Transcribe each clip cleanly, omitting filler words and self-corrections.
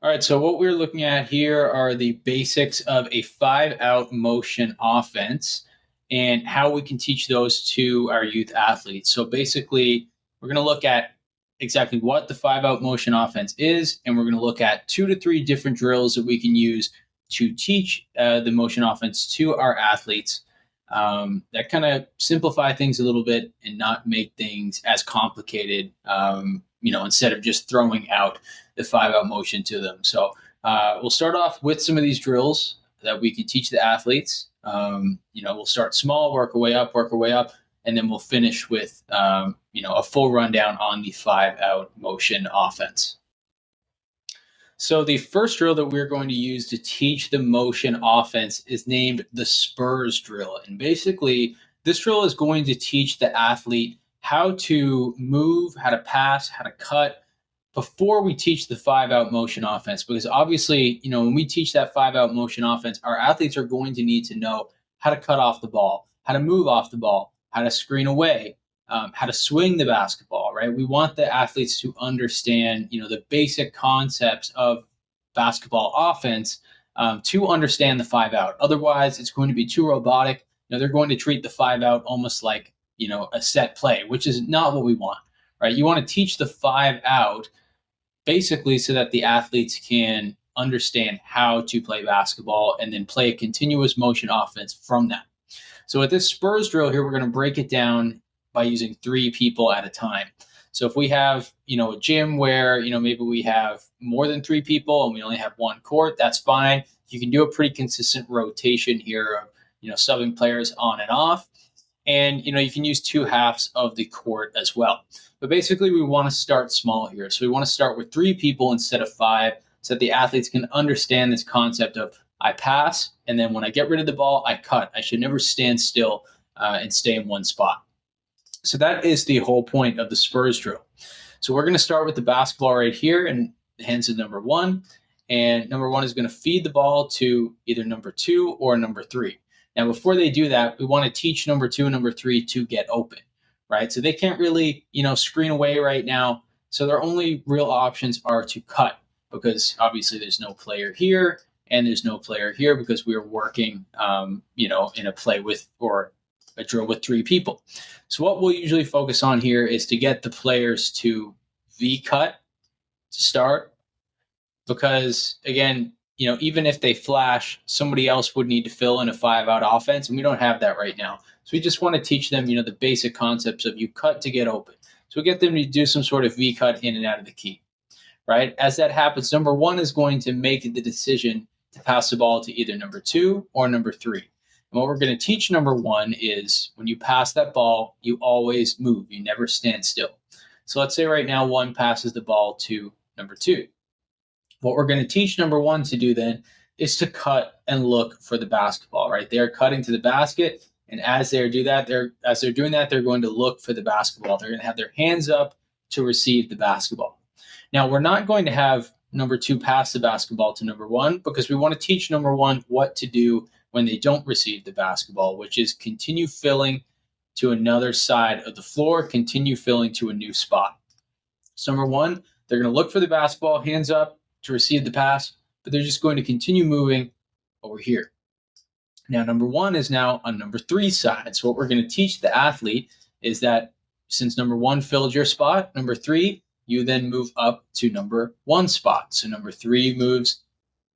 All right, so what we're looking at here are the basics of a 5 out motion offense and how we can teach those to our youth athletes. So basically, we're going to look at exactly what the 5 out motion offense is, and we're going to look at 2 to 3 different drills that we can use to teach the motion offense to our athletes. That kind of simplify things a little bit and not make things as complicated. Instead of just throwing out the 5 out motion to them. So we'll start off with some of these drills that we can teach the athletes. We'll start small, work our way up, and then we'll finish with a full rundown on the 5 out motion offense. So the first drill that we're going to use to teach the motion offense is named the Spurs Drill. And basically, this drill is going to teach the athlete how to move, how to pass, how to cut before we teach the 5 out motion offense. Because obviously, when we teach that 5 out motion offense, our athletes are going to need to know how to cut off the ball, how to move off the ball, how to screen away, how to swing the basketball, right? We want the athletes to understand, the basic concepts of basketball offense to understand the 5 out. Otherwise, it's going to be too robotic. They're going to treat the 5 out almost like, a set play, which is not what we want, right? You want to teach the 5 out basically so that the athletes can understand how to play basketball and then play a continuous motion offense from that. So with this Spurs drill here, we're going to break it down by using 3 people at a time. So if we have, a gym where, maybe we have more than 3 people and we only have 1 court, that's fine. You can do a pretty consistent rotation here of, subbing players on and off. And, you can use 2 halves of the court as well. But basically, we want to start small here. So we want to start with 3 people instead of 5 so that the athletes can understand this concept of I pass, and then when I get rid of the ball, I cut. I should never stand still and stay in one spot. So that is the whole point of the Spurs drill. So we're going to start with the basketball right here and hands to number 1. And number 1 is going to feed the ball to either number 2 or number 3. Now, before they do that, we want to teach number 2 and number 3 to get open, right? So they can't really, screen away right now. So their only real options are to cut because obviously there's no player here and there's no player here because we are working, in a play with or a drill with 3 people. So what we'll usually focus on here is to get the players to V-cut to start because, again, even if they flash, somebody else would need to fill in a 5-out offense, and we don't have that right now. So we just want to teach them, the basic concepts of you cut to get open. So we get them to do some sort of V-cut in and out of the key, right? As that happens, number 1 is going to make the decision to pass the ball to either number 2 or number 3. And what we're going to teach number 1 is when you pass that ball, you always move. You never stand still. So let's say right now 1 passes the ball to number 2. What we're going to teach number 1 to do then is to cut and look for the basketball, right? They're cutting to the basket. And as they're doing that, they're going to look for the basketball. They're going to have their hands up to receive the basketball. Now, we're not going to have number 2 pass the basketball to number 1 because we want to teach number 1 what to do when they don't receive the basketball, which is continue filling to another side of the floor, continue filling to a new spot. So number 1, they're going to look for the basketball, hands up to receive the pass, but they're just going to continue moving over here. Now, number 1 is now on number 3's side. So what we're going to teach the athlete is that since number 1 filled your spot, number 3, you then move up to number 1 spot. So number 3 moves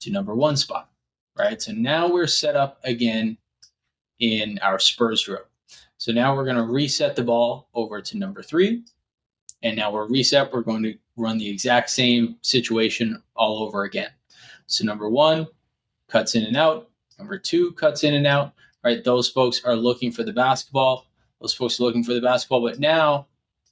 to number 1 spot, right? So now we're set up again in our Spurs drill. So now we're going to reset the ball over to number 3. And now we're going to run the exact same situation all over again. So number 1 cuts in and out. Number 2 cuts in and out, right? Those folks are looking for the basketball. But now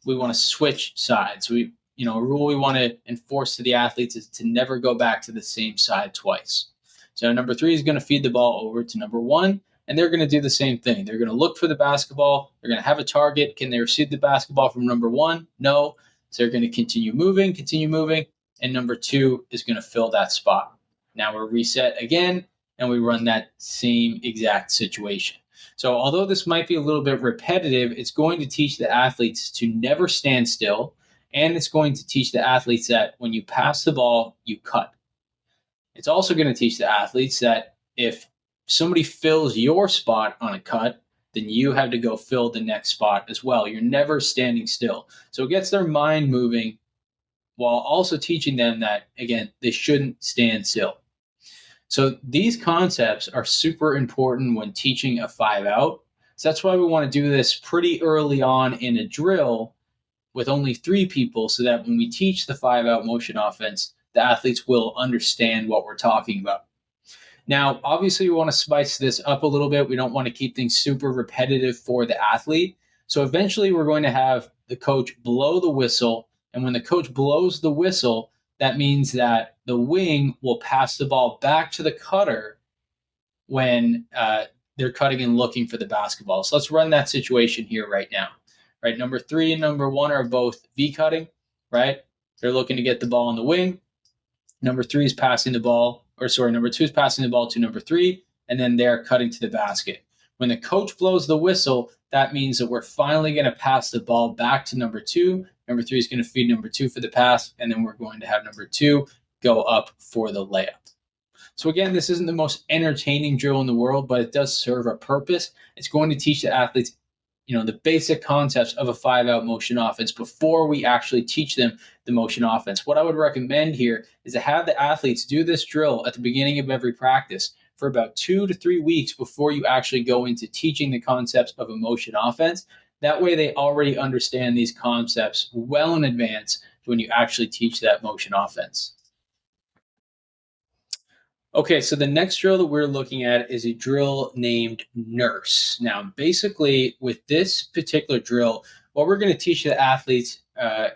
we want to switch sides. A rule we want to enforce to the athletes is to never go back to the same side twice. So number 3 is going to feed the ball over to number 1, and they're going to do the same thing. They're going to look for the basketball. They're going to have a target. Can they receive the basketball from number 1? No. So they're going to continue moving, and number 2 is going to fill that spot. Now we're reset again, and we run that same exact situation. So although this might be a little bit repetitive, it's going to teach the athletes to never stand still, and it's going to teach the athletes that when you pass the ball, you cut. It's also going to teach the athletes that if somebody fills your spot on a cut, then you have to go fill the next spot as well. You're never standing still. So it gets their mind moving while also teaching them that, again, they shouldn't stand still. So these concepts are super important when teaching a 5 out. So that's why we want to do this pretty early on in a drill with only 3 people, so that when we teach the 5 out motion offense, the athletes will understand what we're talking about. Now, obviously, we want to spice this up a little bit. We don't want to keep things super repetitive for the athlete. So eventually, we're going to have the coach blow the whistle. And when the coach blows the whistle, that means that the wing will pass the ball back to the cutter when they're cutting and looking for the basketball. So let's run that situation here right now. Right, number 3 and number 1 are both V cutting. Right, they're looking to get the ball on the wing. Number 3 is passing the ball, or sorry, number 2 is passing the ball to number 3, and then they're cutting to the basket. When the coach blows the whistle, that means that we're finally going to pass the ball back to number 2. Number 3 is going to feed number 2 for the pass, and then we're going to have number 2 go up for the layup. So again, this isn't the most entertaining drill in the world, but it does serve a purpose. It's going to teach the athletes, the basic concepts of a 5 out motion offense before we actually teach them the motion offense. What I would recommend here is to have the athletes do this drill at the beginning of every practice for about 2 to 3 weeks before you actually go into teaching the concepts of a motion offense. That way they already understand these concepts well in advance when you actually teach that motion offense. Okay, so the next drill that we're looking at is a drill named Nurse. Now, basically, with this particular drill, what we're going to teach the athletes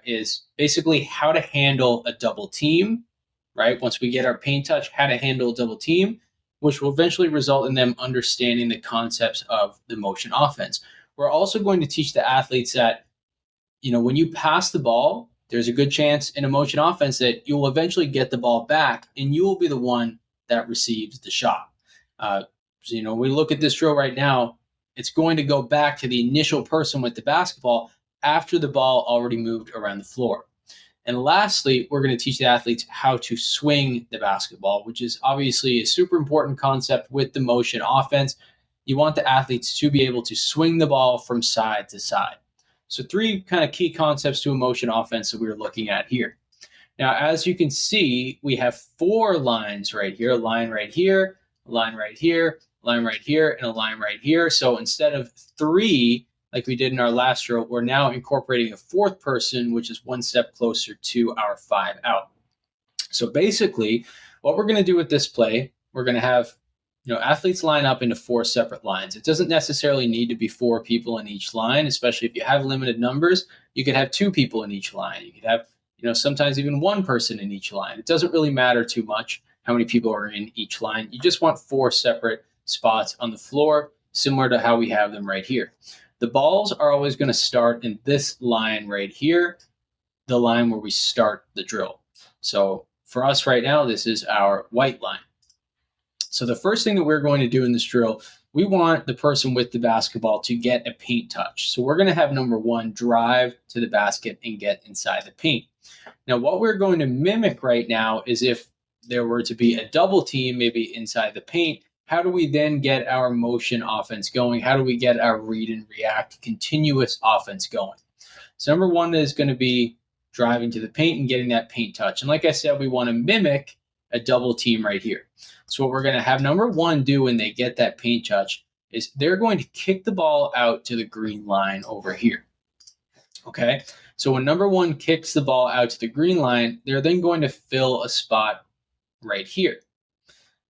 is basically how to handle a double team, right? Once we get our paint touch, how to handle a double team, which will eventually result in them understanding the concepts of the motion offense. We're also going to teach the athletes that, when you pass the ball, there's a good chance in a motion offense that you will eventually get the ball back and you will be the one that receives the shot. We look at this drill right now, it's going to go back to the initial person with the basketball after the ball already moved around the floor. And lastly, we're going to teach the athletes how to swing the basketball, which is obviously a super important concept with the motion offense. You want the athletes to be able to swing the ball from side to side. So 3 kind of key concepts to a motion offense that we're looking at here. Now, as you can see, we have 4 lines right here, a line right here, a line right here, a line right here, and a line right here. So instead of 3, like we did in our last drill, we're now incorporating a 4th person, which is one step closer to our 5 out. So basically, what we're going to do with this play, we're going to have athletes line up into 4 separate lines. It doesn't necessarily need to be 4 people in each line, especially if you have limited numbers. You could have 2 people in each line. You could have sometimes even 1 person in each line. It doesn't really matter too much how many people are in each line. You just want 4 separate spots on the floor, similar to how we have them right here. The balls are always going to start in this line right here, the line where we start the drill. So for us right now, this is our white line. So the first thing that we're going to do in this drill, we want the person with the basketball to get a paint touch. So we're going to have number 1 drive to the basket and get inside the paint. Now, what we're going to mimic right now is if there were to be a double team, maybe inside the paint, how do we then get our motion offense going? How do we get our read and react continuous offense going? So number 1 is going to be driving to the paint and getting that paint touch. And like I said, we want to mimic a double team right here. So what we're going to have number 1 do when they get that paint touch is they're going to kick the ball out to the green line over here. Okay, so when number 1 kicks the ball out to the green line, they're then going to fill a spot right here.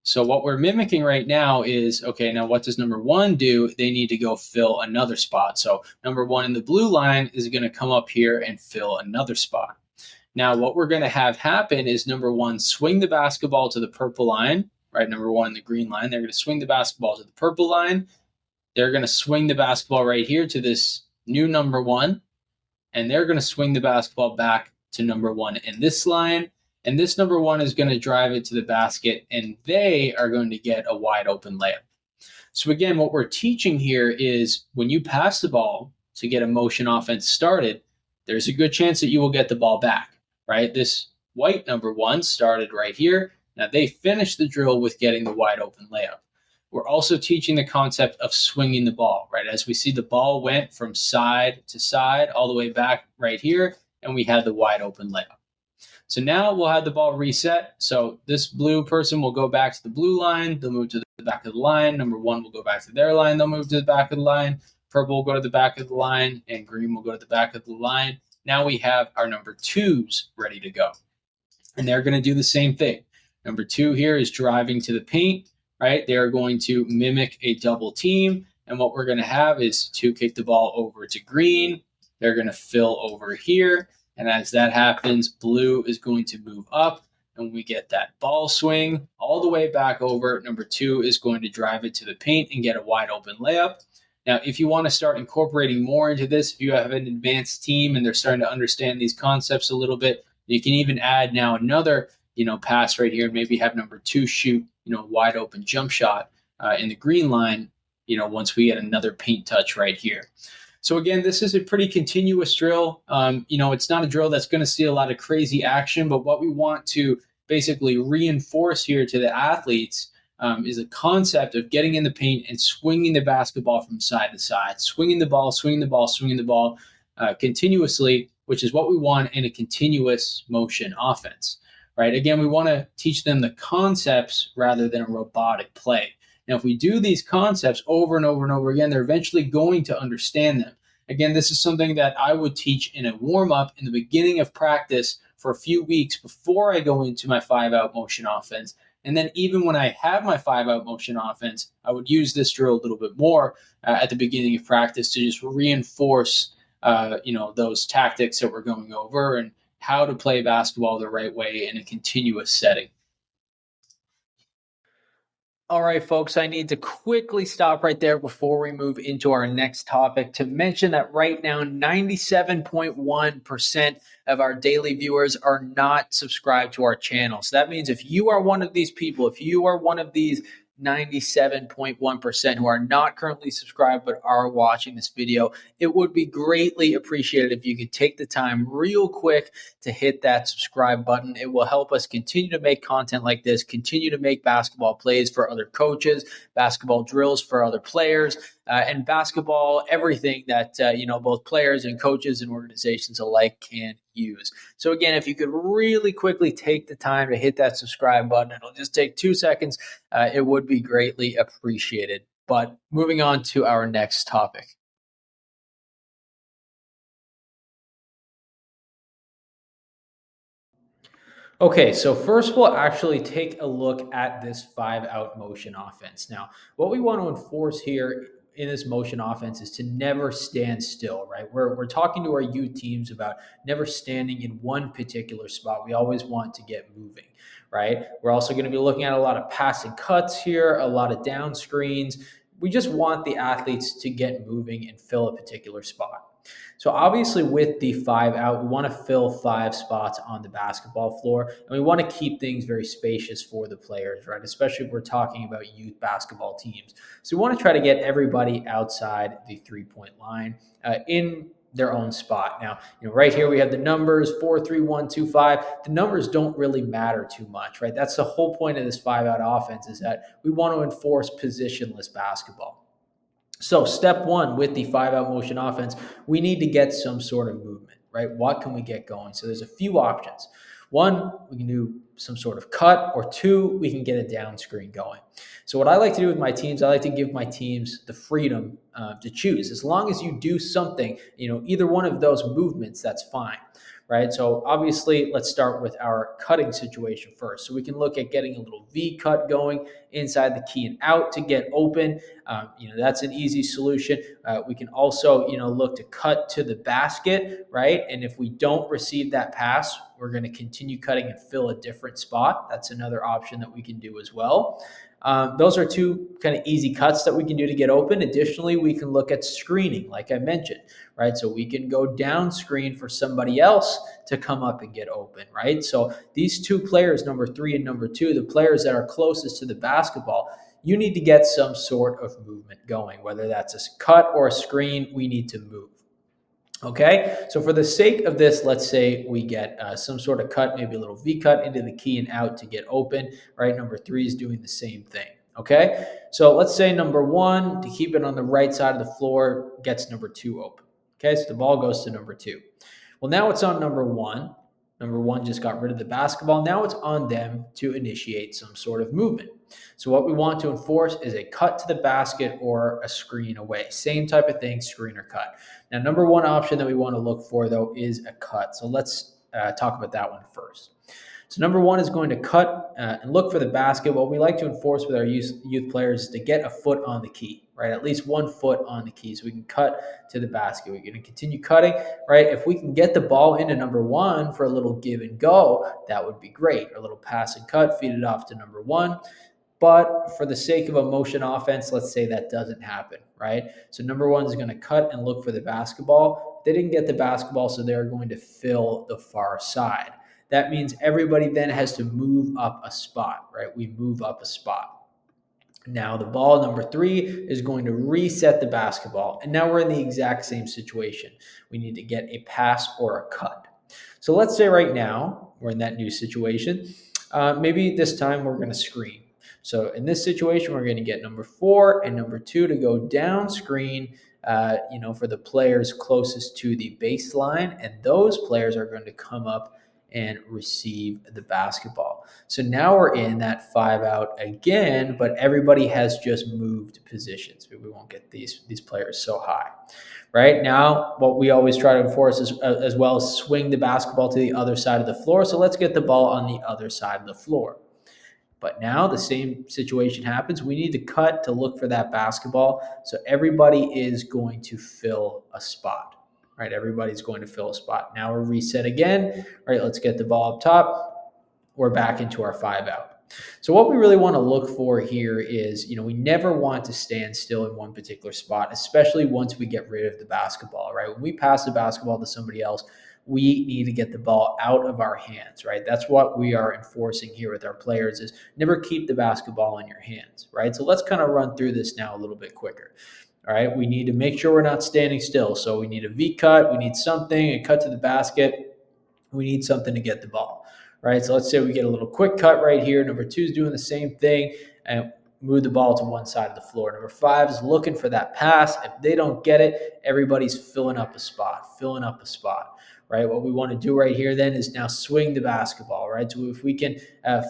So what we're mimicking right now is, okay, now what does number 1 do? They need to go fill another spot. So number 1 in the blue line is going to come up here and fill another spot. Now what we're going to have happen is number 1 swing the basketball to the purple line, right? Number 1 in the green line, they're going to swing the basketball to the purple line. They're going to swing the basketball right here to this new number 1. And they're going to swing the basketball back to number 1 in this line. And this number 1 is going to drive it to the basket, and they are going to get a wide open layup. So again, what we're teaching here is when you pass the ball to get a motion offense started, there's a good chance that you will get the ball back, right? This white number 1 started right here. Now, they finish the drill with getting the wide open layup. We're also teaching the concept of swinging the ball, right? As we see, the ball went from side to side all the way back right here, and we had the wide open layup. So now we'll have the ball reset. So this blue person will go back to the blue line. They'll move to the back of the line. Number one will go back to their line. They'll move to the back of the line. Purple will go to the back of the line, and green will go to the back of the line. Now we have our number twos ready to go. And they're going to do the same thing. Number two here is driving to the paint, right? They're going to mimic a double team. And what we're going to have is two kick the ball over to green. They're going to fill over here. And as that happens, blue is going to move up and we get that ball swing all the way back over. Number two is going to drive it to the paint and get a wide open layup. Now, if you want to start incorporating more into this, if you have an advanced team and they're starting to understand these concepts a little bit, you can even add now another, pass right here and maybe have number two shoot, wide open jump shot in the green line, once we get another paint touch right here. So again, this is a pretty continuous drill. It's not a drill that's going to see a lot of crazy action, but what we want to basically reinforce here to the athletes is a concept of getting in the paint and swinging the basketball from side to side, swinging the ball, continuously, which is what we want in a continuous motion offense, right? Again, we want to teach them the concepts rather than a robotic play. Now, if we do these concepts over and over and over again, they're eventually going to understand them. Again, this is something that I would teach in a warm-up in the beginning of practice for a few weeks before I go into my 5-out motion offense. And then even when I have my 5-out motion offense, I would use this drill a little bit more at the beginning of practice to just reinforce those tactics that we're going over and how to play basketball the right way in a continuous setting. All right, folks, I need to quickly stop right there before we move into our next topic to mention that right now, 97.1% of our daily viewers are not subscribed to our channel. So that means if you are one of these people, if you are one of these 97.1% who are not currently subscribed but are watching this video, it would be greatly appreciated if you could take the time real quick to hit that subscribe button. It will help us continue to make content like this, continue to make basketball plays for other coaches, basketball drills for other players, and basketball, everything that both players and coaches and organizations alike can use. So again, if you could really quickly take the time to hit that subscribe button, it'll just take 2 seconds. It would be greatly appreciated. But moving on to our next topic. Okay, so first we'll actually take a look at this 5-out motion offense. Now, what we want to enforce here in this motion offense is to never stand still, right? We're talking to our youth teams about never standing in one particular spot. We always want to get moving, right? We're also going to be looking at a lot of passing cuts here, a lot of down screens. We just want the athletes to get moving and fill a particular spot. So obviously with the 5-out, we want to fill 5 spots on the basketball floor, and we want to keep things very spacious for the players, right? Especially if we're talking about youth basketball teams. So we want to try to get everybody outside the 3-point line in their own spot. Now, right here we have the numbers 4, 3, 1, 2, 5. The numbers don't really matter too much, right? That's the whole point of this 5-out offense, is that we want to enforce positionless basketball. So step one with the 5-out motion offense, we need to get some sort of movement, right? What can we get going? So there's a few options. One, we can do some sort of cut, or two, we can get a down screen going. So what I like to do with my teams, I like to give my teams the freedom to choose. As long as you do something, either one of those movements, that's fine. Right. So obviously, let's start with our cutting situation first. So we can look at getting a little V cut going inside the key and out to get open. That's an easy solution. We can also, look to cut to the basket, right? And if we don't receive that pass, we're going to continue cutting and fill a different spot. That's another option that we can do as well. Those are two kind of easy cuts that we can do to get open. Additionally, we can look at screening, like I mentioned, right? So we can go down screen for somebody else to come up and get open, right? So these two players, number 3 and number 2, the players that are closest to the basketball, you need to get some sort of movement going, whether that's a cut or a screen, we need to move. Okay, so for the sake of this, let's say we get some sort of cut, maybe a little V cut into the key and out to get open, right? Number three is doing the same thing. Okay, so let's say number one, to keep it on the right side of the floor, gets number two open. Okay, so the ball goes to number two. Well, now it's on number one. Number one just got rid of the basketball. Now it's on them to initiate some sort of movement. So, what we want to enforce is a cut to the basket or a screen away. Same type of thing, screen or cut. Now, number one option that we want to look for, though, is a cut. So, let's talk about that one first. So number one is going to cut and look for the basket. What we like to enforce with our youth players is to get a foot on the key, right? At least 1 foot on the key so we can cut to the basket. We're going to continue cutting, right? If we can get the ball into number one for a little give and go, that would be great. A little pass and cut, feed it off to number one. But for the sake of a motion offense, let's say that doesn't happen, right? So number one is going to cut and look for the basketball. They didn't get the basketball, so they're going to fill the far side. That means everybody then has to move up a spot, right? We move up a spot. Now the ball number three is going to reset the basketball. And now we're in the exact same situation. We need to get a pass or a cut. So let's say right now we're in that new situation. Maybe this time we're going to screen. So in this situation, we're going to get number four and number two to go down screen, for the players closest to the baseline. And those players are going to come up and receive the basketball. So now we're in that 5 out again, but everybody has just moved positions. We won't get these players so high. Right now, what we always try to enforce is, as well as swing the basketball to the other side of the floor. So let's get the ball on the other side of the floor. But now the same situation happens. We need to cut to look for that basketball. So everybody is going to fill a spot, right? Everybody's going to fill a spot. Now we're reset again. All right, let's get the ball up top. We're back into our 5 out. So what we really want to look for here is, we never want to stand still in one particular spot, especially once we get rid of the basketball, right? When we pass the basketball to somebody else, we need to get the ball out of our hands, right? That's what we are enforcing here with our players is never keep the basketball in your hands, right? So let's kind of run through this now a little bit quicker. All right, we need to make sure we're not standing still. So we need a V cut, we need something, a cut to the basket, we need something to get the ball, right? So let's say we get a little quick cut right here. Number two is doing the same thing and move the ball to one side of the floor. Number five is looking for that pass. If they don't get it, everybody's filling up a spot, right? What we want to do right here then is now swing the basketball, right? So if we can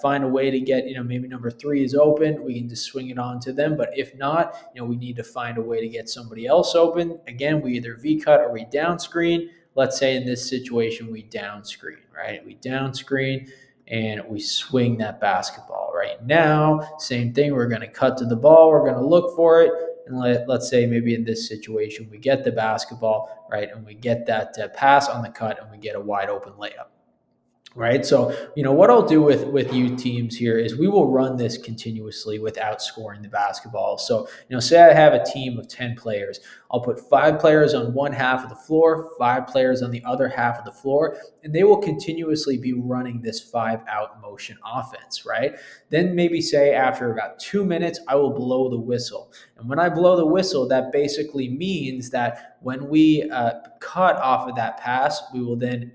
find a way to get, maybe number three is open, we can just swing it on to them. But if not, we need to find a way to get somebody else open. Again, we either V cut or we down screen. Let's say in this situation, we down screen, right? We down screen and we swing that basketball. Right now, same thing. We're going to cut to the ball. We're going to look for it. And let's say maybe in this situation, we get the basketball, right? And we get that pass on the cut and we get a wide open layup. Right. So, what I'll do with youth teams here is we will run this continuously without scoring the basketball. So, say I have a team of 10 players. I'll put 5 players on one half of the floor, 5 players on the other half of the floor, and they will continuously be running this 5 out motion offense. Right. Then maybe say after about 2 minutes, I will blow the whistle. And when I blow the whistle, that basically means that when we cut off of that pass, we will then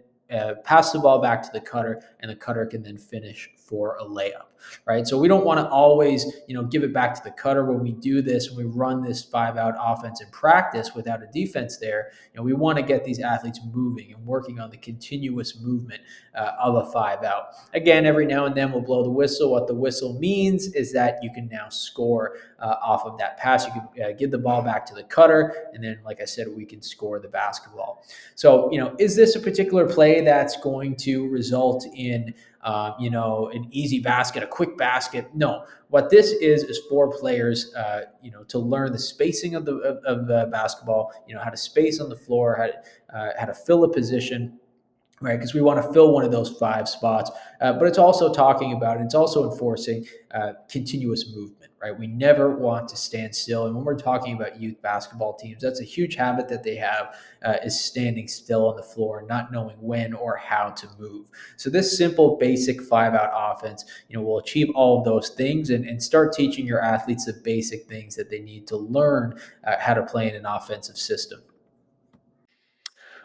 pass the ball back to the cutter, and the cutter can then finish for a layup, right? So we don't want to always, give it back to the cutter when we do this. When we run this 5 out offense in practice without a defense there, we want to get these athletes moving and working on the continuous movement of a 5 out. Again, every now and then we'll blow the whistle. What the whistle means is that you can now score off of that pass. You can give the ball back to the cutter, and then, like I said, we can score the basketball. So, is this a particular play that's going to result in an easy basket, a quick basket? No. What this is for players, to learn the spacing of the basketball, how to space on the floor, how to fill a position, right? Because we want to fill one of those 5 spots. But it's also talking about, it's also enforcing continuous movement, right? We never want to stand still. And when we're talking about youth basketball teams, that's a huge habit that they have is standing still on the floor, not knowing when or how to move. So this simple, basic 5 out offense, will achieve all of those things and start teaching your athletes the basic things that they need to learn how to play in an offensive system.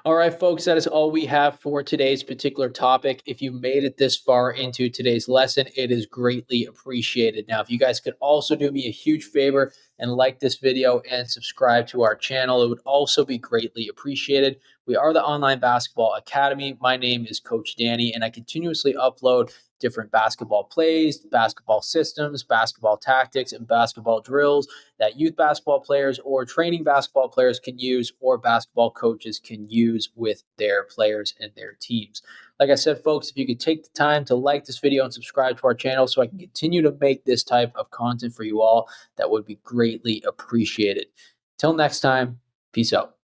All right, folks, that is all we have for today's particular topic. If you made it this far into today's lesson, it is greatly appreciated. Now, if you guys could also do me a huge favor and like this video and subscribe to our channel, it would also be greatly appreciated. We are the Online Basketball Academy. My name is Coach Danny, and I continuously upload different basketball plays, basketball systems, basketball tactics, and basketball drills that youth basketball players or training basketball players can use or basketball coaches can use with their players and their teams. Like I said, folks, if you could take the time to like this video and subscribe to our channel so I can continue to make this type of content for you all, that would be greatly appreciated. Till next time, peace out.